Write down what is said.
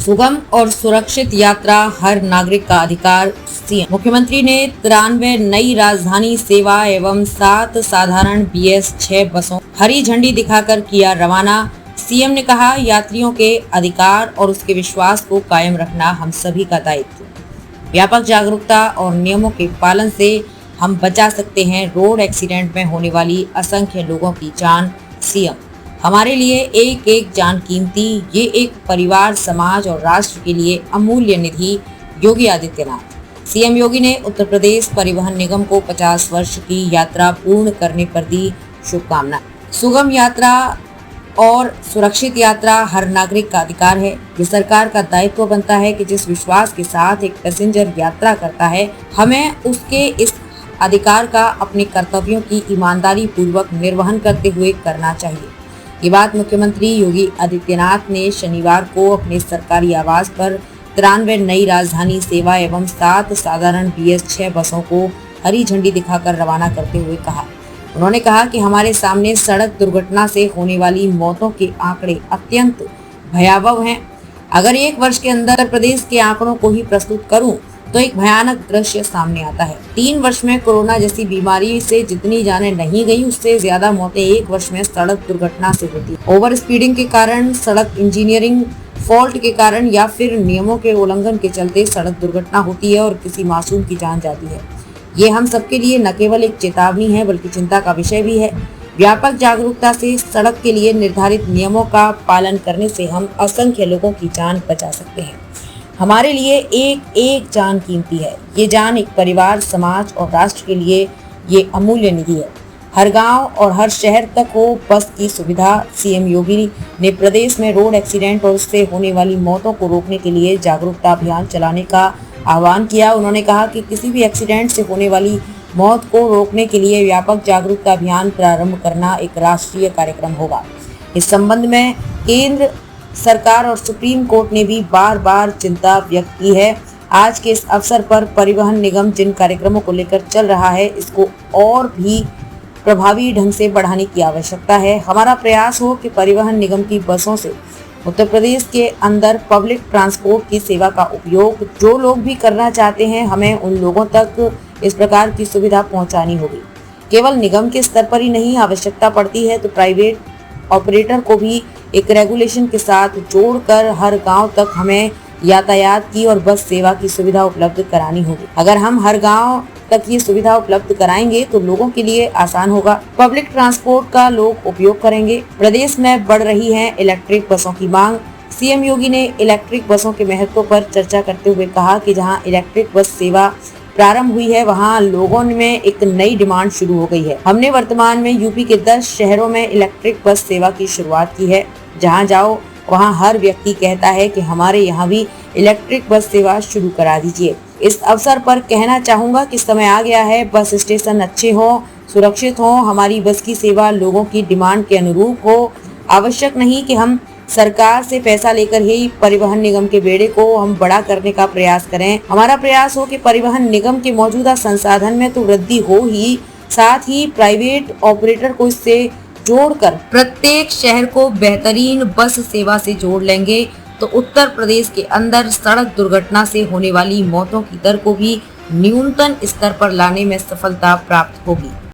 सुगम और सुरक्षित यात्रा हर नागरिक का अधिकार। सीएम मुख्यमंत्री ने 93 नई राजधानी सेवा एवं 7 साधारण BS6 बसों हरी झंडी दिखाकर किया रवाना। सीएम ने कहा, यात्रियों के अधिकार और उसके विश्वास को कायम रखना हम सभी का दायित्व। व्यापक जागरूकता और नियमों के पालन से हम बचा सकते हैं रोड एक्सीडेंट में होने वाली असंख्य लोगों की जान। सीएम हमारे लिए एक एक जान कीमती, ये एक परिवार, समाज और राष्ट्र के लिए अमूल्य निधि। योगी आदित्यनाथ। सीएम योगी ने उत्तर प्रदेश परिवहन निगम को 50 वर्ष की यात्रा पूर्ण करने पर दी शुभकामना। सुगम यात्रा और सुरक्षित यात्रा हर नागरिक का अधिकार है। ये सरकार का दायित्व बनता है कि जिस विश्वास के साथ एक पैसेंजर यात्रा करता है, हमें उसके इस अधिकार का अपने कर्तव्यों की ईमानदारी पूर्वक निर्वहन करते हुए करना चाहिए। ये बात मुख्यमंत्री योगी आदित्यनाथ ने शनिवार को अपने सरकारी आवास पर 93 नई राजधानी सेवा एवं 7 साधारण BS6 बसों को हरी झंडी दिखाकर रवाना करते हुए कहा। उन्होंने कहा कि हमारे सामने सड़क दुर्घटना से होने वाली मौतों के आंकड़े अत्यंत भयावह हैं। अगर एक वर्ष के अंदर उत्तर प्रदेश के आंकड़ों को ही प्रस्तुत करूं तो एक भयानक दृश्य सामने आता है। 3 वर्ष में कोरोना जैसी बीमारी से जितनी जानें नहीं गई, उससे ज्यादा मौतें एक वर्ष में सड़क दुर्घटना से होती है। ओवर स्पीडिंग के कारण, सड़क इंजीनियरिंग फॉल्ट के कारण या फिर नियमों के उल्लंघन के चलते सड़क दुर्घटना होती है और किसी मासूम की जान जाती है। ये हम सबके लिए न केवल एक चेतावनी है बल्कि चिंता का विषय भी है। व्यापक जागरूकता से सड़क के लिए निर्धारित नियमों का पालन करने से हम असंख्य लोगों की जान बचा सकते हैं। हमारे लिए एक एक जान कीमती है। ये जान एक परिवार, समाज और राष्ट्र के लिए ये अमूल्य निधि है। हर गांव और हर शहर तक हो बस की सुविधा। सीएम योगी ने प्रदेश में रोड एक्सीडेंट और उससे होने वाली मौतों को रोकने के लिए जागरूकता अभियान चलाने का आह्वान किया। उन्होंने कहा कि किसी भी एक्सीडेंट से होने वाली मौत को रोकने के लिए व्यापक जागरूकता अभियान प्रारंभ करना एक राष्ट्रीय कार्यक्रम होगा। इस संबंध में केंद्र सरकार और सुप्रीम कोर्ट ने भी बार बार चिंता व्यक्त की है। आज के इस अवसर पर परिवहन निगम जिन कार्यक्रमों को लेकर चल रहा है, इसको और भी प्रभावी ढंग से बढ़ाने की आवश्यकता है। हमारा प्रयास हो कि परिवहन निगम की बसों से उत्तर प्रदेश के अंदर पब्लिक ट्रांसपोर्ट की सेवा का उपयोग जो लोग भी करना चाहते हैं, हमें उन लोगों तक इस प्रकार की सुविधा पहुंचानी होगी। केवल निगम के स्तर पर ही नहीं, आवश्यकता पड़ती है तो प्राइवेट ऑपरेटर को भी एक रेगुलेशन के साथ जोड़कर हर गांव तक हमें यातायात की और बस सेवा की सुविधा उपलब्ध करानी होगी। अगर हम हर गांव तक ये सुविधा उपलब्ध कराएंगे तो लोगों के लिए आसान होगा। पब्लिक ट्रांसपोर्ट का लोग उपयोग करेंगे। प्रदेश में बढ़ रही है इलेक्ट्रिक बसों की मांग। सीएम योगी ने इलेक्ट्रिक बसों के महत्व पर चर्चा करते हुए कहा कि जहां इलेक्ट्रिक बस सेवा प्रारंभ हुई है, वहां लोगों में एक नई डिमांड शुरू हो गई है। हमने वर्तमान में यूपी के 10 शहरों में इलेक्ट्रिक बस सेवा की शुरुआत की है। जहां जाओ वहां हर व्यक्ति कहता है कि हमारे यहाँ भी इलेक्ट्रिक बस सेवा शुरू करा दीजिए। इस अवसर पर कहना चाहूंगा कि समय आ गया है, बस स्टेशन अच्छे हो, सुरक्षित हो, हमारी बस की सेवा लोगों की डिमांड के अनुरूप हो। आवश्यक नहीं कि हम सरकार से पैसा लेकर ही परिवहन निगम के बेड़े को हम बड़ा करने का प्रयास करें। हमारा प्रयास हो कि परिवहन निगम के मौजूदा संसाधन में तो वृद्धि हो ही, साथ ही प्राइवेट ऑपरेटर को इससे जोड़कर प्रत्येक शहर को बेहतरीन बस सेवा से जोड़ लेंगे तो उत्तर प्रदेश के अंदर सड़क दुर्घटना से होने वाली मौतों की दर को भी न्यूनतम स्तर पर लाने में सफलता प्राप्त होगी।